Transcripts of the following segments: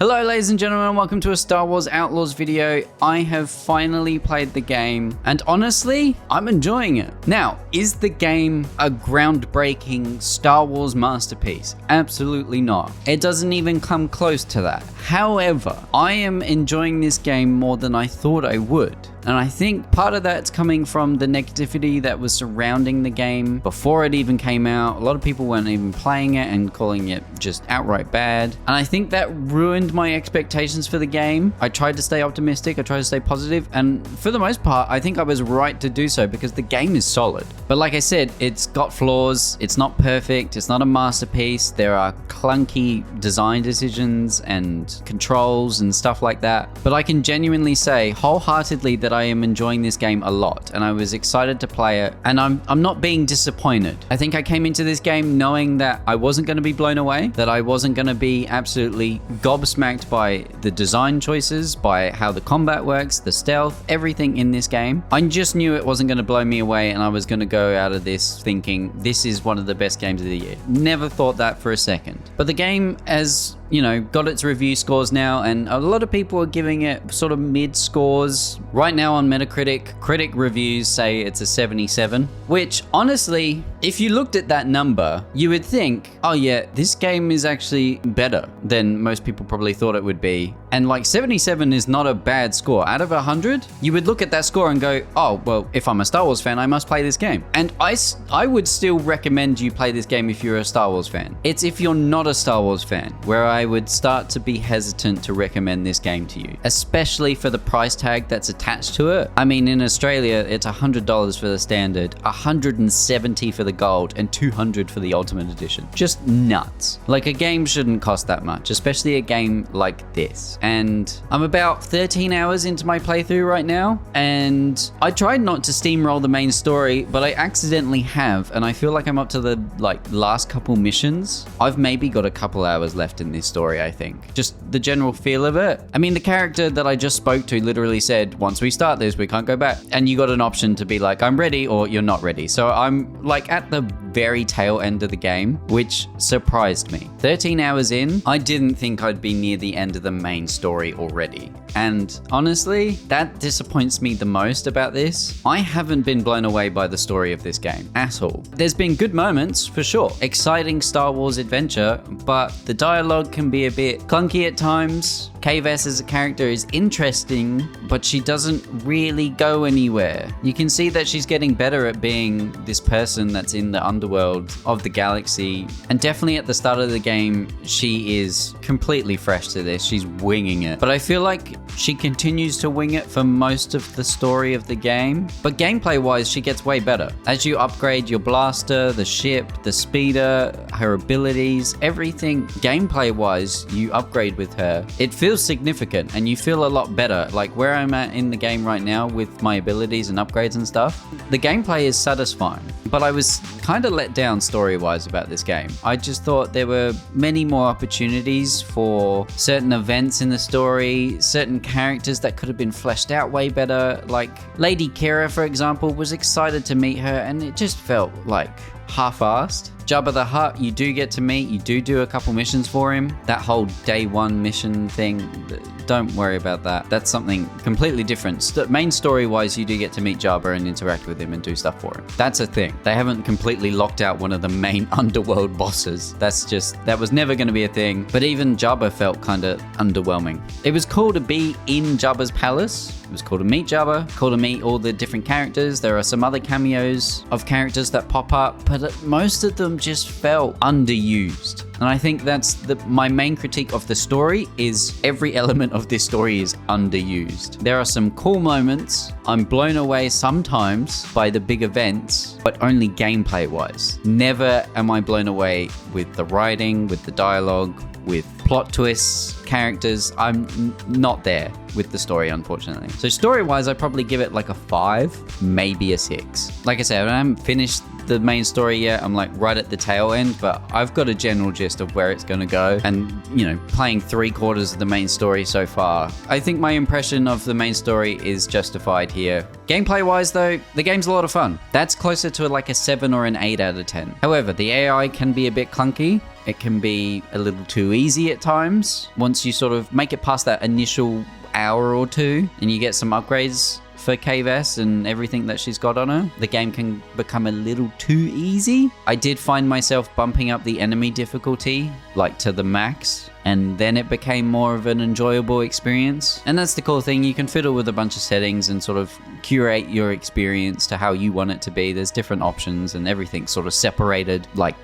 Hello ladies and gentlemen, welcome to a Star Wars Outlaws video. I have finally played the game and honestly, I'm enjoying it. Now, is the game a groundbreaking Star Wars masterpiece? Absolutely not. It doesn't even come close to that. However, I am enjoying this game more than I thought I would. And I think part of that's coming from the negativity that was surrounding the game before it even came out. A lot of people weren't even playing it and calling it just outright bad. And I think that ruined my expectations for the game. I tried to stay optimistic, I tried to stay positive, and for the most part, I think I was right to do so because the game is solid. But like I said, it's got flaws, it's not perfect, it's not a masterpiece. There are clunky design decisions and controls and stuff like that. But I can genuinely say wholeheartedly that I am enjoying this game a lot and I was excited to play it, and I'm not being disappointed. I think I came into this game knowing that I wasn't going to be blown away, that I wasn't going to be absolutely gobsmacked by the design choices, by how the combat works, the stealth, everything in this game. I just knew it wasn't going to blow me away and I was going to go out of this thinking this is one of the best games of the year. Never thought that for a second. But the game has, you know, got its review scores now, and a lot of people are giving it sort of mid scores. Right now on Metacritic, critic reviews say it's a 77, which honestly, if you looked at that number, you would think, oh yeah, this game is actually better than most people probably thought it would be. And like 77 is not a bad score. Out of 100, you would look at that score and go, oh, well, if I'm a Star Wars fan, I must play this game. And I would still recommend you play this game if you're a Star Wars fan. It's if you're not a Star Wars fan, where I would start to be hesitant to recommend this game to you, especially for the price tag that's attached to it. I mean, in Australia, it's $100 for the standard, $170 for the gold, and $200 for the ultimate edition. Just nuts. Like, a game shouldn't cost that much, especially a game like this. And I'm about 13 hours into my playthrough right now, and I tried not to steamroll the main story, but I accidentally have, and I feel like I'm up to the last couple missions. I've maybe got a couple hours left in this story, I think. Just the general feel of it. I mean, the character that I just spoke to literally said, once we start this, we can't go back. And you got an option to be like, I'm ready, or you're not ready. So I'm like at the very tail end of the game, which surprised me. 13 hours in, I didn't think I'd be near the end of the main story already. And honestly, that disappoints me the most about this. I haven't been blown away by the story of this game at all. There's been good moments, for sure. Exciting Star Wars adventure, but the dialogue can be a bit clunky at times. K-Vess as a character is interesting, but she doesn't really go anywhere. You can see that she's getting better at being this person that's in the underworld of the galaxy. And definitely at the start of the game, she is completely fresh to this. She's winging it. But I feel like she continues to wing it for most of the story of the game. But gameplay-wise, she gets way better. As you upgrade your blaster, the ship, the speeder, her abilities, everything gameplay-wise, you upgrade with her. It feels significant and you feel a lot better. Like where I'm at in the game right now with my abilities and upgrades and stuff, the gameplay is satisfying. But I was kind of let down story-wise about this game. I just thought there were many more opportunities for certain events in the story, certain characters that could have been fleshed out way better. Like Lady Kira, for example, was excited to meet her and it just felt like half-assed. Jabba the Hutt, you do get to meet, you do a couple missions for him. That whole day one mission thing, don't worry about that. That's something completely different. Main story-wise, you do get to meet Jabba and interact with him and do stuff for him. That's a thing. They haven't completely locked out one of the main underworld bosses. That was never going to be a thing. But even Jabba felt kind of underwhelming. It was cool to be in Jabba's palace. It was cool to meet Jabba, cool to meet all the different characters. There are some other cameos of characters that pop up, but most of them just felt underused. And I think that's my main critique of the story is every element of this story is underused. There are some cool moments. I'm blown away sometimes by the big events, but only gameplay wise. Never am I blown away with the writing, with the dialogue, with plot twists, characters. I'm not there with the story, unfortunately. So story-wise, I probably give it like a 5, maybe a 6. Like I said, I haven't finished the main story yet. I'm like right at the tail end, but I've got a general gist of where it's going to go. And, you know, playing 3/4 of the main story so far, I think my impression of the main story is justified here. Gameplay wise though, the game's a lot of fun. That's closer to like a 7 or an 8 out of 10. However, the AI can be a bit clunky. It can be a little too easy at times. Once you sort of make it past that initial hour or two and you get some upgrades for KVS and everything that she's got on her, the game can become a little too easy. I did find myself bumping up the enemy difficulty like to the max, and then it became more of an enjoyable experience. And that's the cool thing, you can fiddle with a bunch of settings and sort of curate your experience to how you want it to be. There's different options and everything's sort of separated, like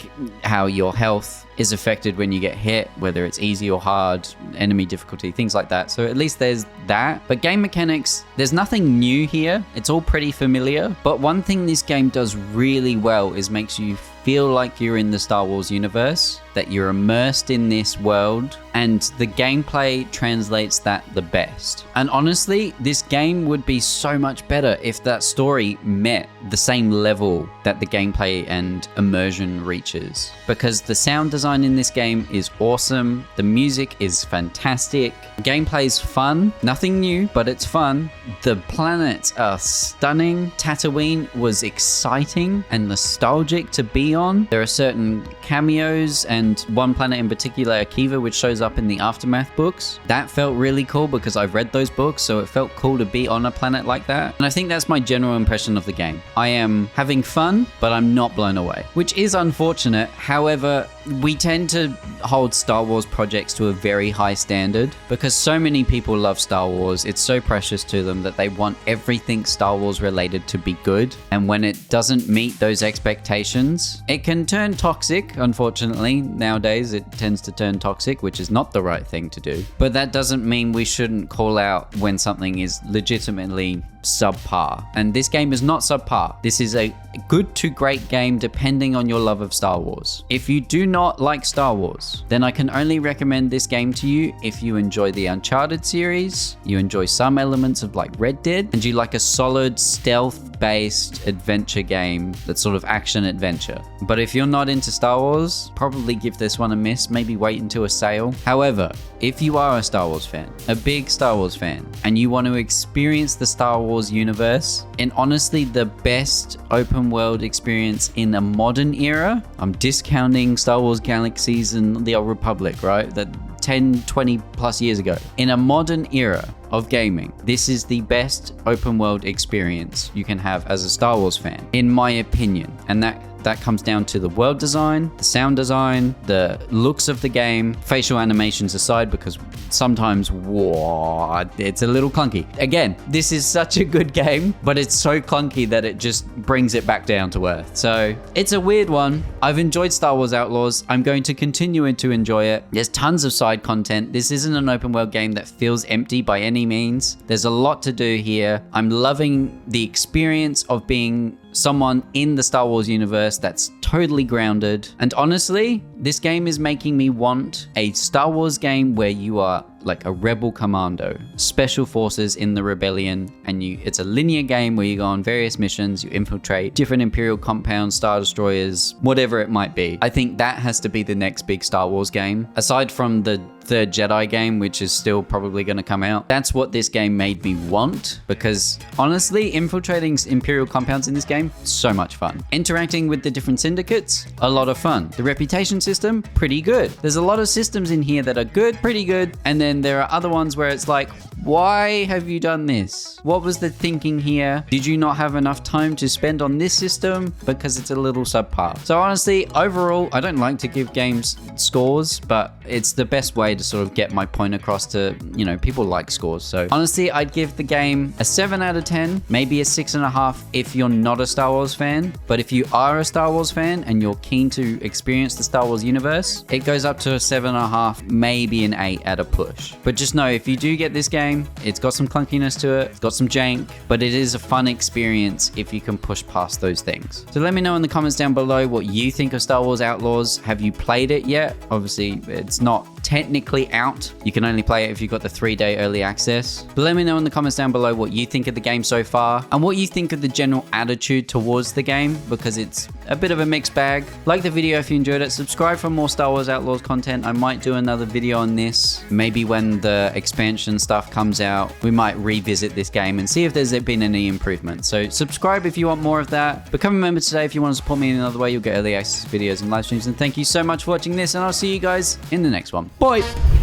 how your health is affected when you get hit, whether it's easy or hard, enemy difficulty, things like that. So at least there's that. But game mechanics, there's nothing new here. It's all pretty familiar. But one thing this game does really well is makes you feel like you're in the Star Wars universe, that you're immersed in this world, and the gameplay translates that the best. And honestly, this game would be so much better if that story met the same level that the gameplay and immersion reaches. Because the sound design in this game is awesome, the music is fantastic, gameplay's fun, nothing new, but it's fun. The planets are stunning. Tatooine was exciting and nostalgic to be on. There are certain cameos, and one planet in particular, Akiva, which shows up in the Aftermath books. That felt really cool because I've read those books, so it felt cool to be on a planet like that. And I think that's my general impression of the game. I am having fun, but I'm not blown away, which is unfortunate. However, we tend to hold Star Wars projects to a very high standard because so many people love Star Wars. It's so precious to them that they want everything Star Wars related to be good. And when it doesn't meet those expectations, it can turn toxic. Unfortunately, nowadays it tends to turn toxic, which is not the right thing to do. But that doesn't mean we shouldn't call out when something is legitimately subpar. And this game is not subpar. This is a good to great game depending on your love of Star Wars. If you do not like Star Wars, then I can only recommend this game to you if you enjoy the Uncharted series, you enjoy some elements of like Red Dead, and you like a solid stealth-based adventure game that's sort of action-adventure. But if you're not into Star Wars, probably give this one a miss, maybe wait until a sale. However, if you are a Star Wars fan, a big Star Wars fan, and you want to experience the Star Wars universe in honestly the best open world experience in a modern era, I'm discounting Star Wars Galaxies and the Old Republic, right? That 10, 20 plus years ago. In a modern era of gaming, this is the best open world experience you can have as a Star Wars fan, in my opinion. And that comes down to the world design, the sound design, the looks of the game, facial animations aside, because sometimes, whoa, it's a little clunky. Again, this is such a good game, but it's so clunky that it just brings it back down to earth. So it's a weird one. I've enjoyed Star Wars Outlaws. I'm going to continue to enjoy it. There's tons of side content. This isn't an open world game that feels empty by any means. There's a lot to do here. I'm loving the experience of being someone in the Star Wars universe that's totally grounded. And honestly, this game is making me want a Star Wars game where you are like a rebel commando, special forces in the rebellion, and it's a linear game where you go on various missions, you infiltrate different Imperial compounds, Star Destroyers, whatever it might be. I think that has to be the next big Star Wars game, aside from the third Jedi game, which is still probably going to come out. That's what this game made me want, because honestly, infiltrating Imperial compounds in this game, so much fun. Interacting with the different syndicates, a lot of fun. The reputation system, pretty good. There's a lot of systems in here that are good, pretty good, and then there are other ones where it's like, why have you done this? What was the thinking here? Did you not have enough time to spend on this system? Because it's a little subpar. So honestly, overall, I don't like to give games scores, but it's the best way to sort of get my point across to, you know, people like scores. So honestly, I'd give the game a 7 out of 10, maybe a 6.5 if you're not a Star Wars fan. But if you are a Star Wars fan and you're keen to experience the Star Wars universe, it goes up to a 7.5, maybe an 8 at a push. But just know, if you do get this game, it's got some clunkiness to it, it's got some jank, but it is a fun experience if you can push past those things. So let me know in the comments down below what you think of Star Wars Outlaws. Have you played it yet? Obviously, it's not technically out. You can only play it if you've got the 3-day early access. But let me know in the comments down below what you think of the game so far and what you think of the general attitude towards the game, because it's a bit of a mixed bag. Like the video if you enjoyed it. Subscribe for more Star Wars Outlaws content. I might do another video on this. Maybe when the expansion stuff comes out, we might revisit this game and see if there's been any improvement. So subscribe if you want more of that. Become a member today if you want to support me in another way. You'll get early access videos and live streams. And thank you so much for watching this, and I'll see you guys in the next one. Bye!